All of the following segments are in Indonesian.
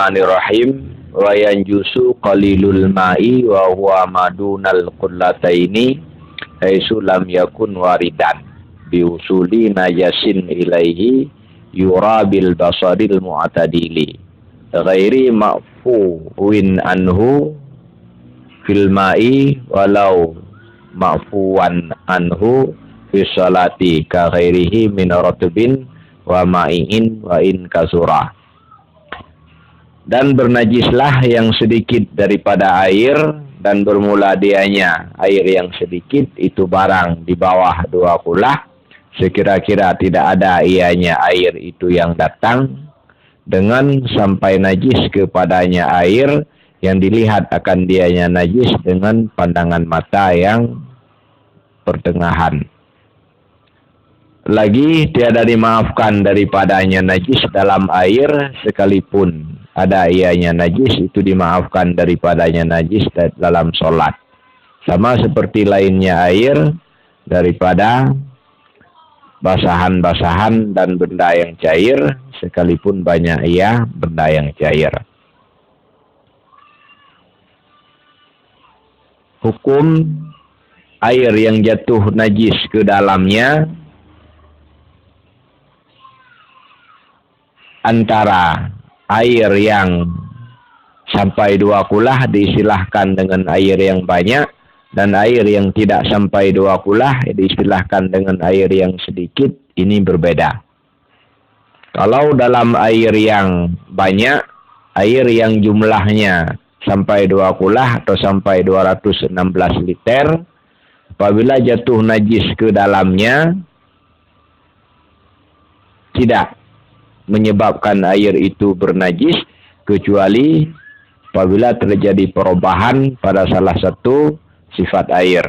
Bismillahirrahmanirrahim. Wa yanjusu qalilul ma'i wa huwa madunal qullataini haitsu lam yakun waridan bi usuli najasin ilaihi yura bil basaril mu'tadili ghairi ma'fuwin anhu fil ma'i walau ma'fuwan anhu fi sholati ka ghairihi min ratbin wa ma'iin wa in kasura. Dan bernajislah yang sedikit daripada air, dan bermula dianya air yang sedikit itu barang di bawah 2 kulah, sekira-kira tidak ada ianya air itu yang datang, dengan sampai najis kepadanya air yang dilihat akan dianya najis dengan pandangan mata yang pertengahan. Lagi tiada dimaafkan daripadanya najis dalam air, sekalipun ada ianya najis itu dimaafkan daripadanya najis dalam sholat. Sama seperti lainnya air daripada basahan-basahan dan benda yang cair, sekalipun banyak ia benda yang cair. Hukum air yang jatuh najis ke dalamnya antara air yang sampai 2 kulah diistilahkan dengan air yang banyak, dan air yang tidak sampai 2 kulah diistilahkan dengan air yang sedikit. Ini berbeda. Kalau dalam air yang banyak, air yang jumlahnya sampai 2 kulah atau sampai 216 liter, apabila jatuh najis ke dalamnya tidak menyebabkan air itu bernajis, kecuali apabila terjadi perubahan pada salah satu sifat air,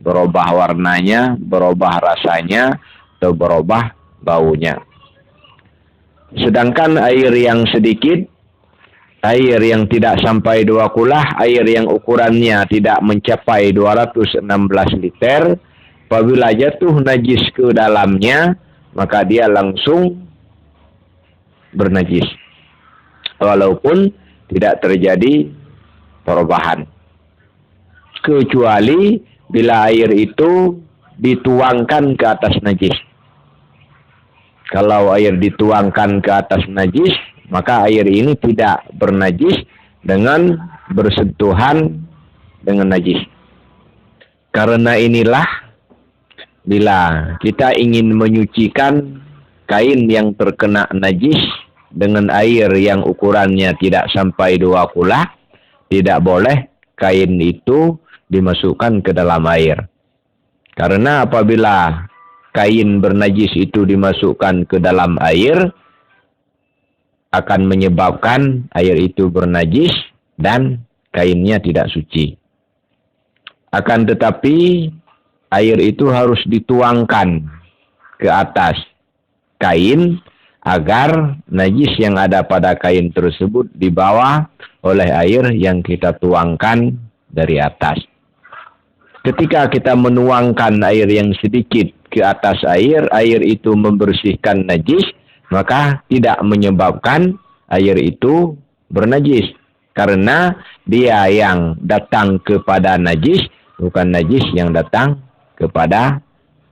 berubah warnanya, berubah rasanya, atau berubah baunya. Sedangkan air yang sedikit, air yang tidak sampai 2 kulah, air yang ukurannya tidak mencapai 216 liter, apabila jatuh najis ke dalamnya, maka dia langsung bernajis, walaupun tidak terjadi perubahan, kecuali bila air itu dituangkan ke atas najis. Kalau air dituangkan ke atas najis, maka air ini tidak bernajis dengan bersentuhan dengan najis. Karena inilah bila kita ingin menyucikan kain yang terkena najis dengan air yang ukurannya tidak sampai 2 kulah, tidak boleh kain itu dimasukkan ke dalam air. Karena apabila kain bernajis itu dimasukkan ke dalam air, akan menyebabkan air itu bernajis dan kainnya tidak suci. Akan tetapi air itu harus dituangkan ke atas kain agar najis yang ada pada kain tersebut dibawa oleh air yang kita tuangkan dari atas. Ketika kita menuangkan air yang sedikit ke atas air, air itu membersihkan najis, maka tidak menyebabkan air itu bernajis. Karena dia yang datang kepada najis, bukan najis yang datang kepada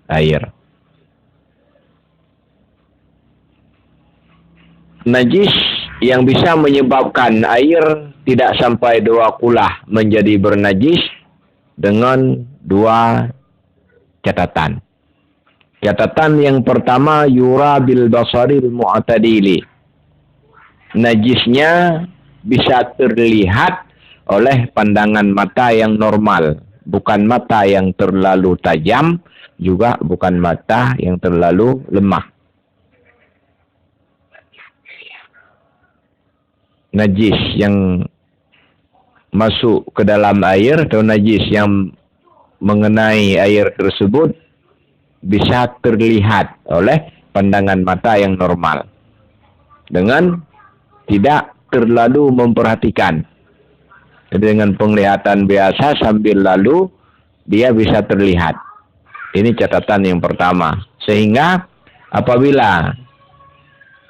air. Najis yang bisa menyebabkan air tidak sampai 2 kulah menjadi bernajis dengan 2 catatan. Catatan yang pertama, yura bil basaril mu'tadili. Najisnya bisa terlihat oleh pandangan mata yang normal, bukan mata yang terlalu tajam, juga bukan mata yang terlalu lemah. Najis yang masuk ke dalam air atau najis yang mengenai air tersebut bisa terlihat oleh pandangan mata yang normal dengan tidak terlalu memperhatikan. Jadi dengan penglihatan biasa sambil lalu dia bisa terlihat. Ini catatan yang pertama. Sehingga apabila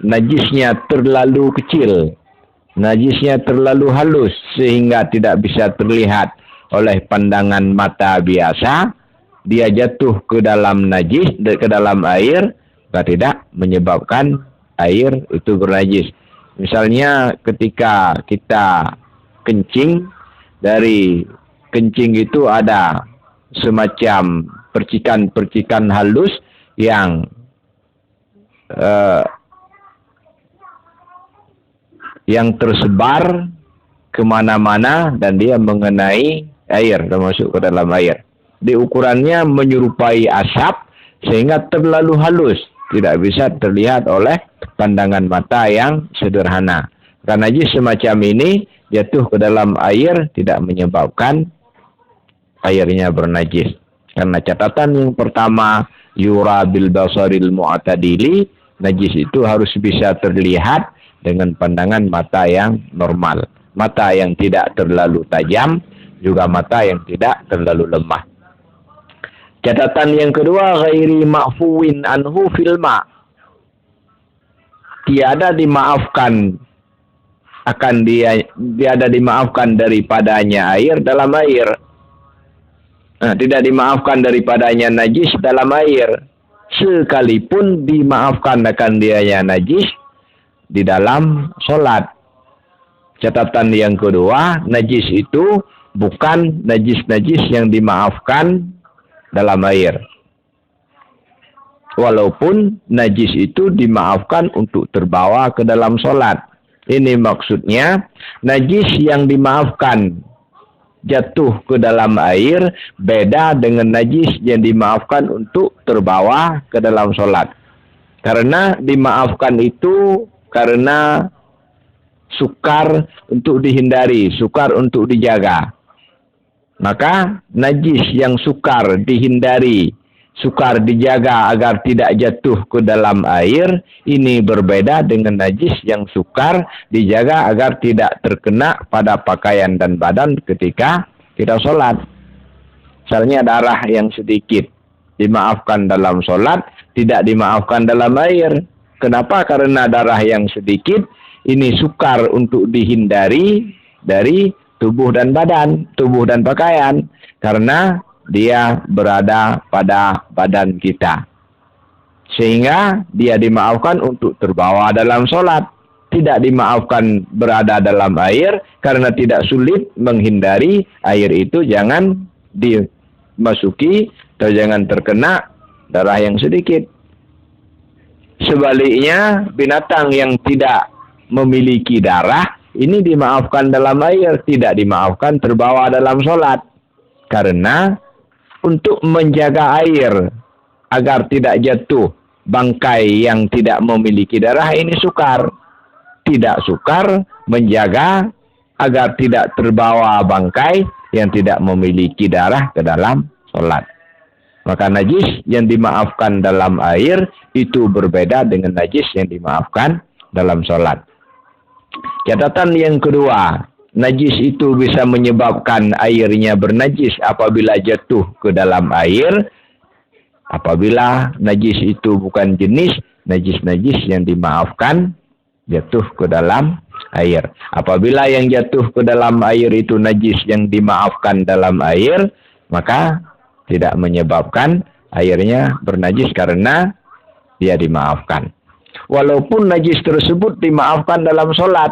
najisnya terlalu kecil najisnya terlalu halus sehingga tidak bisa terlihat oleh pandangan mata biasa, dia jatuh ke dalam najis, ke dalam air, maka tidak menyebabkan air itu bernajis. Misalnya ketika kita kencing, dari kencing itu ada semacam percikan-percikan halus yang tersebar kemana-mana dan dia mengenai air dan masuk ke dalam air. Di ukurannya menyerupai asap sehingga terlalu halus, tidak bisa terlihat oleh pandangan mata yang sederhana. Karena najis semacam ini jatuh ke dalam air tidak menyebabkan airnya bernajis. Karena catatan yang pertama, yura bil basaril mu'tadili, najis itu harus bisa terlihat dengan pandangan mata yang normal. Mata yang tidak terlalu tajam, juga mata yang tidak terlalu lemah. Catatan yang kedua, ghairi ma'fuwin anhu fil ma'. Tiada dimaafkan tiada dimaafkan daripadanya air dalam air. Tidak dimaafkan daripadanya najis dalam air. Sekalipun dimaafkan akan dianya najis di dalam solat. Catatan yang kedua, najis itu bukan najis-najis yang dimaafkan dalam air. Walaupun najis itu dimaafkan untuk terbawa ke dalam solat. Ini maksudnya, najis yang dimaafkan jatuh ke dalam air beda dengan najis yang dimaafkan untuk terbawa ke dalam solat. Karena dimaafkan itu karena sukar untuk dihindari, sukar untuk dijaga. Maka najis yang sukar dihindari, sukar dijaga agar tidak jatuh ke dalam air, ini berbeda dengan najis yang sukar dijaga agar tidak terkena pada pakaian dan badan ketika kita sholat. Misalnya darah yang sedikit dimaafkan dalam sholat, tidak dimaafkan dalam air. Kenapa? Karena darah yang sedikit ini sukar untuk dihindari dari tubuh dan badan, tubuh dan pakaian. Karena dia berada pada badan kita. Sehingga dia dimaafkan untuk terbawa dalam sholat. Tidak dimaafkan berada dalam air karena tidak sulit menghindari air itu jangan dimasuki atau jangan terkena darah yang sedikit. Sebaliknya, binatang yang tidak memiliki darah ini dimaafkan dalam air, tidak dimaafkan terbawa dalam sholat. Karena untuk menjaga air agar tidak jatuh bangkai yang tidak memiliki darah ini sukar. Tidak sukar menjaga agar tidak terbawa bangkai yang tidak memiliki darah ke dalam sholat. Maka najis yang dimaafkan dalam air itu berbeda dengan najis yang dimaafkan dalam sholat. Catatan yang kedua, najis itu bisa menyebabkan airnya bernajis apabila jatuh ke dalam air. Apabila najis itu bukan jenis najis-najis yang dimaafkan jatuh ke dalam air. Apabila yang jatuh ke dalam air itu najis yang dimaafkan dalam air, maka tidak menyebabkan airnya bernajis karena dia dimaafkan. Walaupun najis tersebut dimaafkan dalam sholat.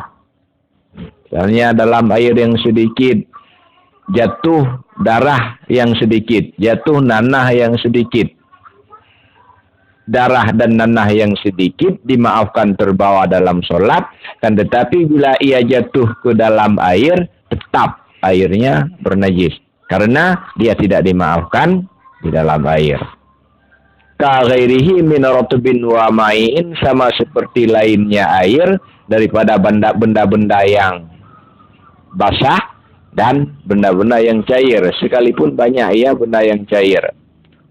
Misalnya dalam air yang sedikit jatuh darah yang sedikit, jatuh nanah yang sedikit. Darah dan nanah yang sedikit dimaafkan terbawa dalam sholat, kan tetapi bila ia jatuh ke dalam air, tetap airnya bernajis. Karena dia tidak dimaafkan di dalam air. Ka ghairihi min ratbin wa ma'in, sama seperti lainnya air daripada benda-benda yang basah dan benda-benda yang cair. Sekalipun banyak ya benda yang cair.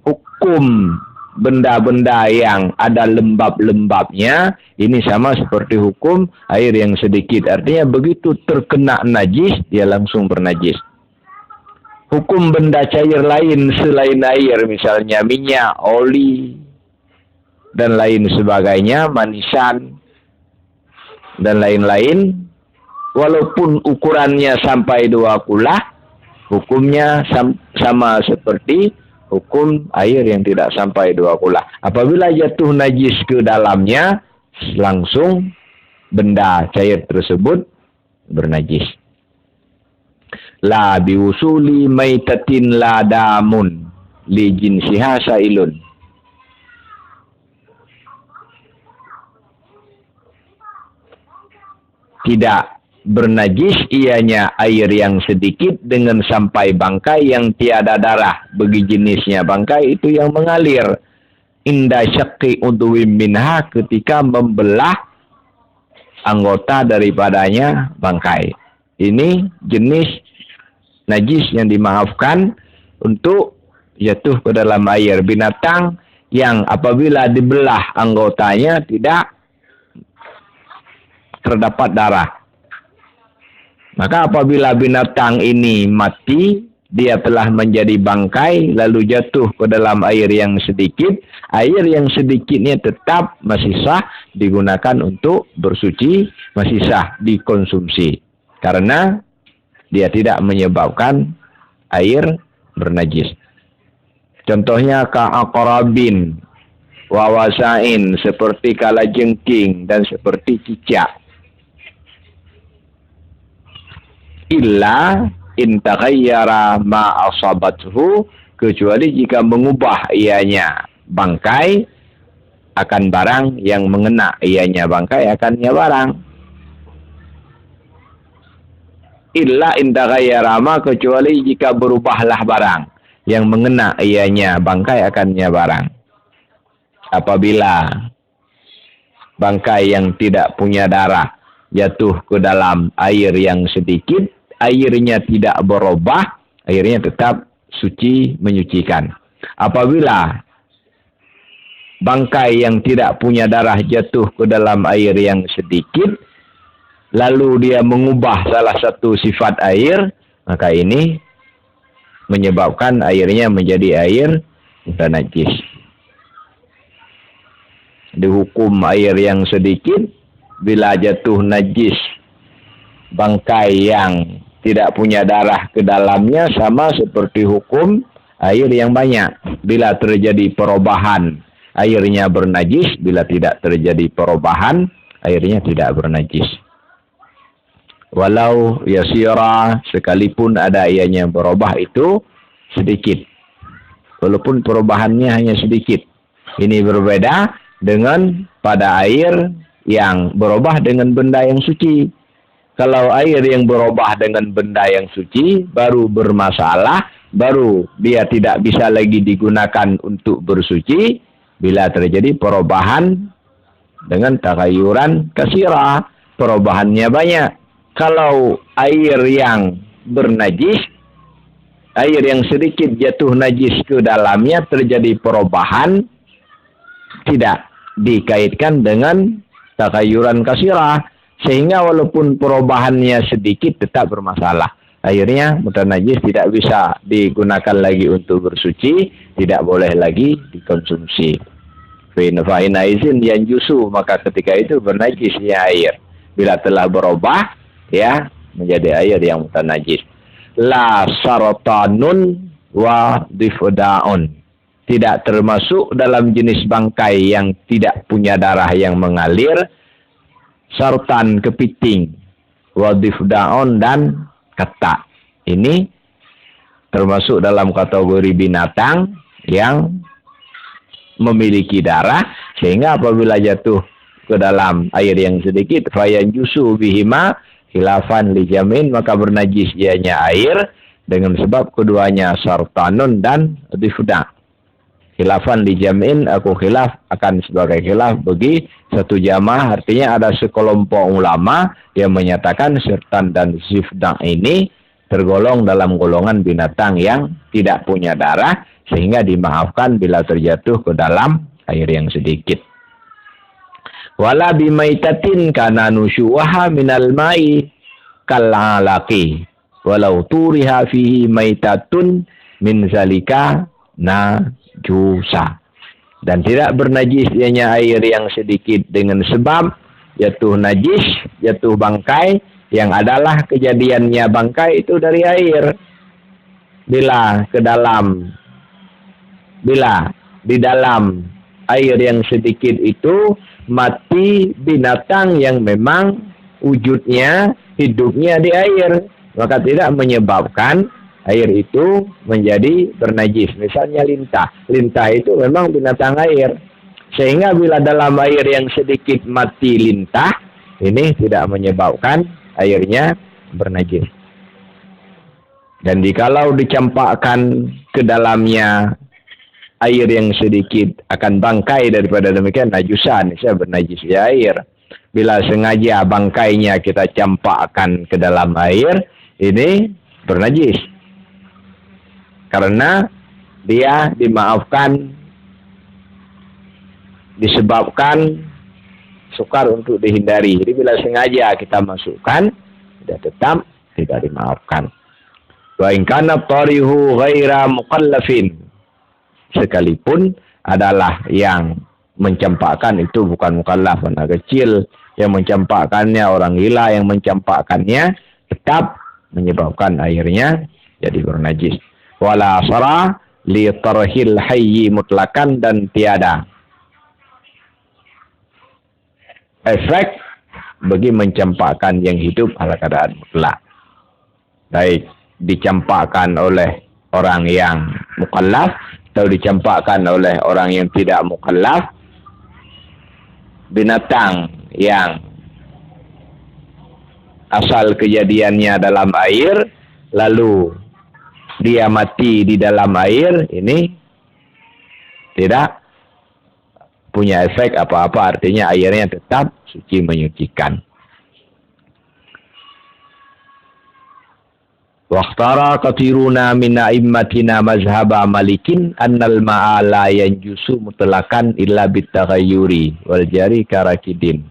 Hukum benda-benda yang ada lembab-lembabnya ini sama seperti hukum air yang sedikit. Artinya begitu terkena najis dia langsung bernajis. Hukum benda cair lain selain air, misalnya minyak, oli dan lain sebagainya, manisan dan lain-lain, walaupun ukurannya sampai 2 kulah, hukumnya sama seperti hukum air yang tidak sampai 2 kulah. Apabila jatuh najis ke dalamnya, langsung benda cair tersebut bernajis. La biwusuli maitatin la damun li jinsiha sailun. Tidak bernajis ianya air yang sedikit dengan sampai bangkai yang tiada darah. Bagi jenisnya bangkai itu yang mengalir. Inda syaqi udwim minha, ketika membelah anggota daripadanya bangkai. Ini jenis najis yang dimaafkan untuk jatuh ke dalam air. Binatang yang apabila dibelah anggotanya tidak terdapat darah. Maka apabila binatang ini mati, dia telah menjadi bangkai, lalu jatuh ke dalam air yang sedikit, air yang sedikitnya tetap masih sah digunakan untuk bersuci, masih sah dikonsumsi. Karena dia tidak menyebabkan air bernajis. Contohnya ka'aqrabin, wawasain, seperti kalajengking dan seperti cicak. Illa in taghayyara ma asabathu, kecuali jika mengubah ianya bangkai akan barang yang mengena ianya bangkai akannya barang. Illa in taghayyara ma, kecuali jika berubahlah barang yang mengena ianya bangkai akannya barang. Apabila bangkai yang tidak punya darah jatuh ke dalam air yang sedikit, airnya tidak berubah, airnya tetap suci menyucikan. Apabila bangkai yang tidak punya darah jatuh ke dalam air yang sedikit, lalu dia mengubah salah satu sifat air, maka ini menyebabkan airnya menjadi air najis. Dihukum air yang sedikit bila jatuh najis bangkai yang tidak punya darah ke dalamnya, sama seperti hukum air yang banyak. Bila terjadi perubahan, airnya bernajis. Bila tidak terjadi perubahan, airnya tidak bernajis. Walau yasira, sekalipun ada ianya berubah itu sedikit. Walaupun perubahannya hanya sedikit. Ini berbeda dengan pada air yang berubah dengan benda yang suci. Kalau air yang berubah dengan benda yang suci baru bermasalah, baru dia tidak bisa lagi digunakan untuk bersuci bila terjadi perubahan dengan tagayyuran kasira, perubahannya banyak. Kalau air yang bernajis, air yang sedikit jatuh najis ke dalamnya terjadi perubahan, tidak dikaitkan dengan tagayyuran kasira. Sehingga walaupun perubahannya sedikit tetap bermasalah. Akhirnya mutanajis tidak bisa digunakan lagi untuk bersuci, tidak boleh lagi dikonsumsi. Fa'ina izin yang jusu, maka ketika itu bernajisnya air. Bila telah berubah, ya menjadi air yang mutanajis. La saratanun wa difdaun. Tidak termasuk dalam jenis bangkai yang tidak punya darah yang mengalir, sartan, kepiting, wadifdaun, dan ketak. Ini termasuk dalam kategori binatang yang memiliki darah, sehingga apabila jatuh ke dalam air yang sedikit, fayanjusu bihima khilafan li jamin, maka bernajis ianya air dengan sebab keduanya sartanun dan difda. Khilafan li jam'in, aku khilaf akan sebagai khilaf bagi satu jamaah, artinya ada sekelompok ulama yang menyatakan sertan dan zifda ini tergolong dalam golongan binatang yang tidak punya darah, sehingga dimaafkan bila terjatuh ke dalam air yang sedikit. Wala bimaitatin kana nusyuha minal mai kal'alaqi walau turiha fihi maitatun min zalika najusa. Dan tidak bernajis ianya air yang sedikit dengan sebab jatuh najis, jatuh bangkai yang adalah kejadiannya bangkai itu dari air. Bila di dalam air yang sedikit itu mati binatang yang memang wujudnya hidupnya di air, maka tidak menyebabkan air itu menjadi bernajis. Misalnya lintah. Lintah itu memang binatang air. Sehingga bila dalam air yang sedikit mati lintah, ini tidak menyebabkan airnya bernajis. Dan jikalau dicampakkan ke dalamnya air yang sedikit akan bangkai daripada demikian najusan, saya bernajis di air. Bila sengaja bangkainya kita campakkan ke dalam air, ini bernajis. Karena dia dimaafkan disebabkan sukar untuk dihindari. Jadi bila sengaja kita masukkan, tidak tetap tidak dimaafkan. Wa in kana tarihu ghaira mukallafin, sekalipun adalah yang mencampakkan itu bukan mukallaf, anak kecil yang mencampakkannya, orang gila yang mencampakkannya, tetap menyebabkan airnya jadi bernajis. Wala asara li tarhil hayyi mutlakan, dan tiada efek bagi mencampakkan yang hidup ala keadaan mutlak. Baik dicampakkan oleh orang yang mukallaf atau dicampakkan oleh orang yang tidak mukallaf, binatang yang asal kejadiannya dalam air lalu dia mati di dalam air, ini tidak punya efek apa-apa, artinya airnya tetap suci menyucikan. Waqtara kathiruna min a'immatina mazhaba malikin annal ma'ala yanjusu mutlakan illa bitaghayyuri wal jari karakidin.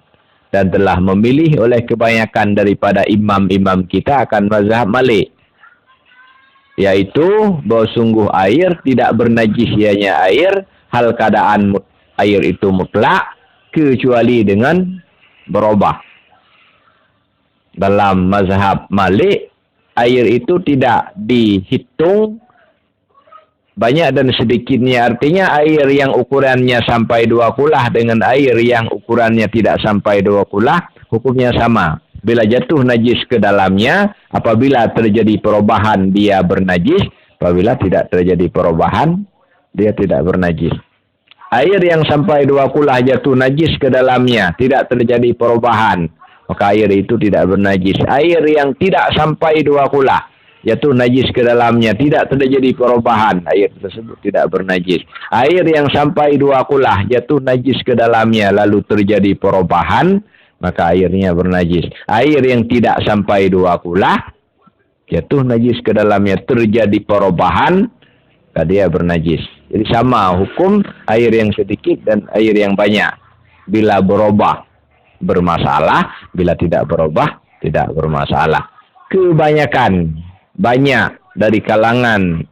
Dan telah memilih oleh kebanyakan daripada imam-imam kita akan mazhab Malik, yaitu bahwa sungguh air tidak bernajis ianya air, hal keadaan air itu mutlak kecuali dengan berubah. Dalam mazhab Malik, air itu tidak dihitung banyak dan sedikitnya. Artinya air yang ukurannya sampai 2 kulah dengan air yang ukurannya tidak sampai 2 kulah, hukumnya sama. Bila jatuh najis ke dalamnya, apabila terjadi perubahan dia bernajis, apabila tidak terjadi perubahan dia tidak bernajis. Air yang sampai 2 kulah jatuh najis ke dalamnya, tidak terjadi perubahan, maka air itu tidak bernajis. Air yang tidak sampai 2 kulah jatuh najis ke dalamnya, tidak terjadi perubahan, air tersebut tidak bernajis. Air yang sampai 2 kulah jatuh najis ke dalamnya lalu terjadi perubahan, maka airnya bernajis. Air yang tidak sampai 2 kulah jatuh najis ke dalamnya, terjadi perubahan, maka dia bernajis. Jadi sama hukum air yang sedikit dan air yang banyak. Bila berubah bermasalah, bila tidak berubah tidak bermasalah. Kebanyakan, banyak dari kalangan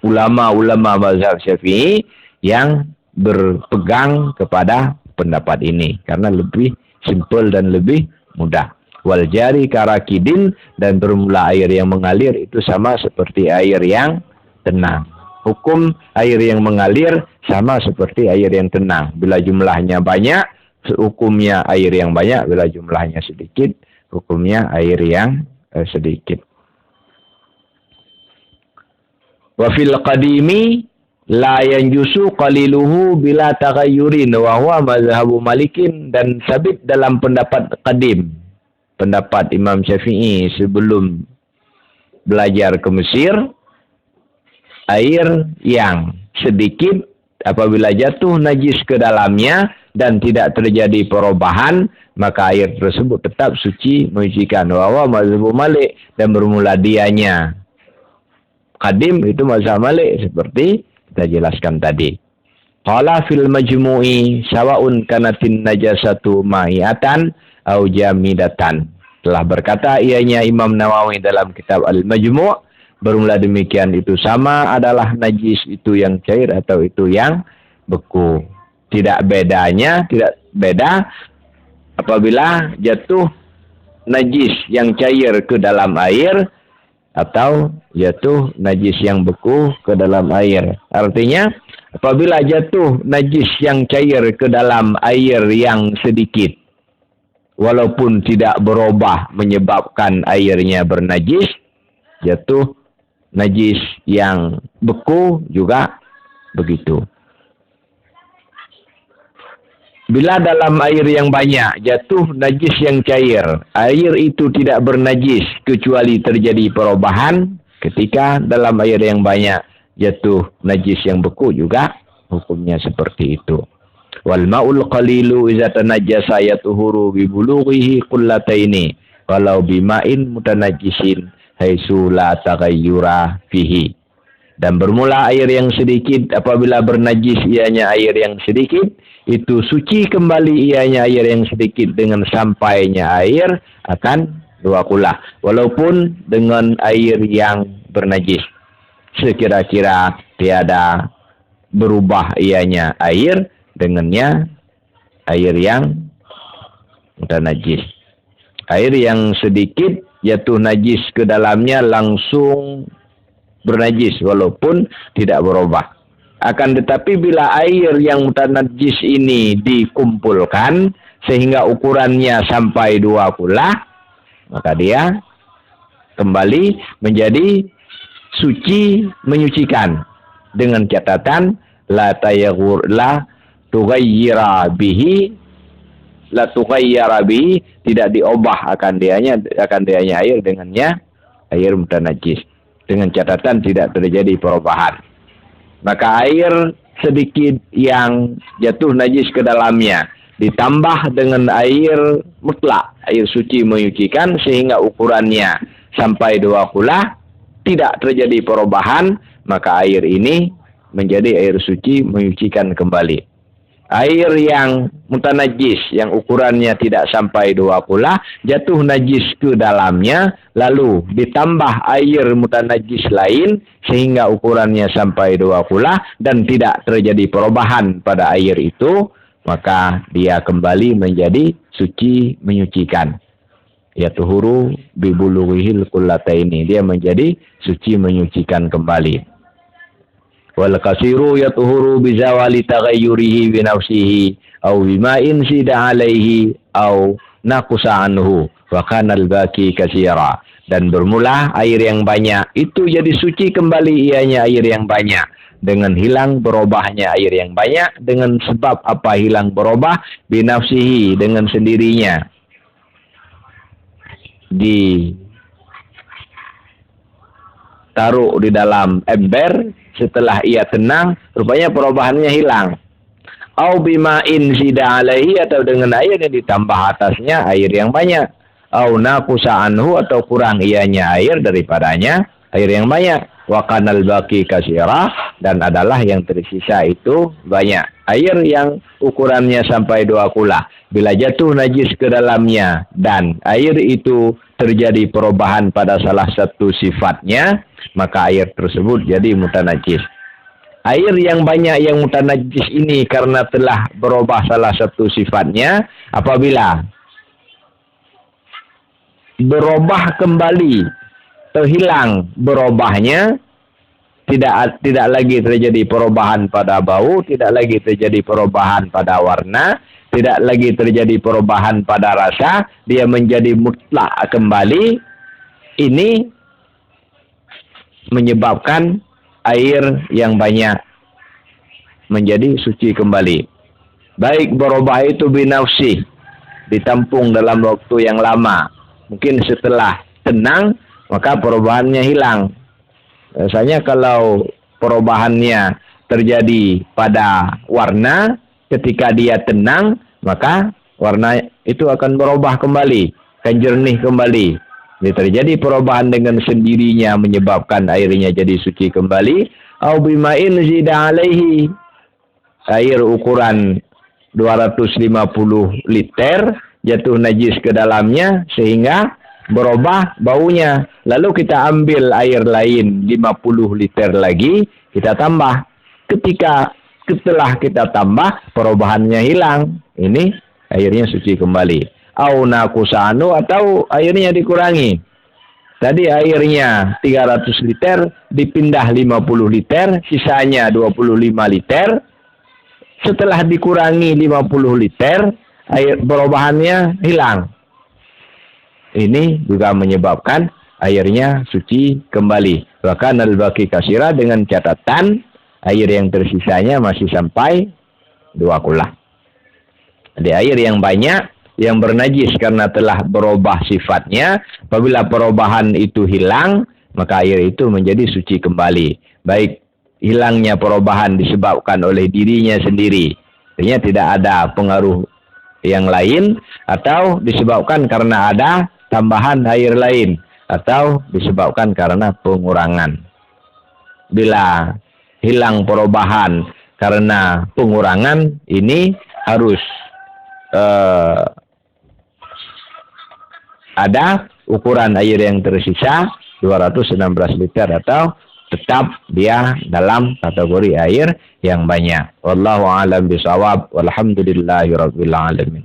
ulama-ulama mazhab Syafi'i yang berpegang kepada pendapat ini karena lebih simpel dan lebih mudah. Wal jari karakidin, dan bermula air yang mengalir itu sama seperti air yang tenang. Hukum air yang mengalir sama seperti air yang tenang. Bila jumlahnya banyak, hukumnya air yang banyak. Bila jumlahnya sedikit, hukumnya air yang sedikit. Wa fil qadimi la yanjusu qaliluhu bila taghayyurin wa huwa mazhabu Malikin, dan sabit dalam pendapat qadim, pendapat Imam Syafi'i sebelum belajar ke Mesir, air yang sedikit apabila jatuh najis ke dalamnya dan tidak terjadi perubahan, maka air tersebut tetap suci menyucikan. Wa mazhab Malik, dan bermula dianya qadim itu mazhab Malik seperti kita jelaskan tadi. Qala fil majmu'i sawaun kanatin najasatu ma'iatan au jamidatan. Telah berkata ianya Imam Nawawi dalam kitab Al-Majmu', bermula demikian itu sama adalah najis itu yang cair atau itu yang beku. Tidak beda apabila jatuh najis yang cair ke dalam air atau jatuh najis yang beku ke dalam air. Artinya apabila jatuh najis yang cair ke dalam air yang sedikit, walaupun tidak berubah menyebabkan airnya bernajis, jatuh najis yang beku juga begitu. Bila dalam air yang banyak jatuh najis yang cair, air itu tidak bernajis kecuali terjadi perubahan. Ketika dalam air yang banyak jatuh najis yang beku juga hukumnya seperti itu. Wal ma'ul qalilu iza tanajjasa yatuhuru bi bulughihi qullataini walau bima'in mutanajjisin haitsu la taghayyura fihi. Dan bermula air yang sedikit apabila bernajis ianya air yang sedikit, itu suci kembali ianya air yang sedikit dengan sampainya air akan 2 kula. Walaupun dengan air yang bernajis. Sekira-kira tiada berubah ianya air dengannya air yang mudah najis. Air yang sedikit jatuh najis ke dalamnya langsung bernajis walaupun tidak berubah. Akan tetapi bila air yang mutanajis ini dikumpulkan sehingga ukurannya sampai 2 kula, maka dia kembali menjadi suci menyucikan dengan catatan la tughayyira bihi tidak diubah akan dianya air dengannya air mutanajis, dengan catatan tidak terjadi perubahan. Maka air sedikit yang jatuh najis ke dalamnya ditambah dengan air mutlak, air suci menyucikan sehingga ukurannya sampai 2 kula, tidak terjadi perubahan, maka air ini menjadi air suci menyucikan kembali. Air yang mutanajis yang ukurannya tidak sampai 2 kula jatuh najis ke dalamnya, lalu ditambah air mutanajis lain sehingga ukurannya sampai 2 kula dan tidak terjadi perubahan pada air itu, maka dia kembali menjadi suci menyucikan. Yatuhuru bibulughihil qullataini, dia menjadi suci menyucikan kembali. Wal kasiru yatuhuru bizawali taghayyurihi bi nafsihi aw bima'in sida alaihi aw naqusa anhu wa kana al-baqi katsira. Dan bermula air yang banyak itu jadi suci kembali ianya air yang banyak dengan hilang berubahnya air yang banyak. Dengan sebab apa hilang berubah? Bi nafsihi, dengan sendirinya. Ditaruh di dalam ember, setelah ia tenang, rupanya perubahannya hilang. Au bima'in sida alaihi, atau dengan air yang ditambah atasnya air yang banyak. Au naqusa anhu, atau kurang ianya air daripadanya air yang banyak. Wa kanal baqi katsira, dan adalah yang tersisa itu banyak. Air yang ukurannya sampai 2 kula. Bila jatuh najis ke dalamnya dan air itu terjadi perubahan pada salah satu sifatnya, maka air tersebut jadi mutanajis. Air yang banyak yang mutanajis ini karena telah berubah salah satu sifatnya, apabila berubah kembali, terhilang berubahnya, tidak lagi terjadi perubahan pada bau, tidak lagi terjadi perubahan pada warna, tidak lagi terjadi perubahan pada rasa, dia menjadi mutlak kembali. Ini menyebabkan air yang banyak menjadi suci kembali. Baik berubah itu binafsi, ditampung dalam waktu yang lama. Mungkin setelah tenang, maka perubahannya hilang. Biasanya kalau perubahannya terjadi pada warna, ketika dia tenang, maka warna itu akan berubah kembali, akan jernih kembali. Ini terjadi perubahan dengan sendirinya menyebabkan airnya jadi suci kembali. Au bima'in zida alaihi, air ukuran 250 liter jatuh najis ke dalamnya sehingga berubah baunya. Lalu kita ambil air lain 50 liter lagi, kita tambah. Setelah kita tambah, perubahannya hilang. Ini airnya suci kembali. au nakusanu atau airnya dikurangi. Tadi airnya 300 liter dipindah 50 liter, sisanya 25 liter. Setelah dikurangi 50 liter, air perubahannya hilang. Ini juga menyebabkan airnya suci kembali. Bahkan al-baqi kasira dengan catatan air yang tersisanya masih sampai 2 kula. Jadi air yang banyak yang bernajis karena telah berubah sifatnya, apabila perubahan itu hilang, maka air itu menjadi suci kembali. Baik hilangnya perubahan disebabkan oleh dirinya sendiri, artinya tidak ada pengaruh yang lain, atau disebabkan karena ada tambahan air lain, atau disebabkan karena pengurangan. Bila hilang perubahan karena pengurangan, ini harus ada ukuran air yang tersisa 216 liter, atau tetap dia dalam kategori air yang banyak. Wallahu a'lam bishawab. Walhamdulillahirabbil alamin.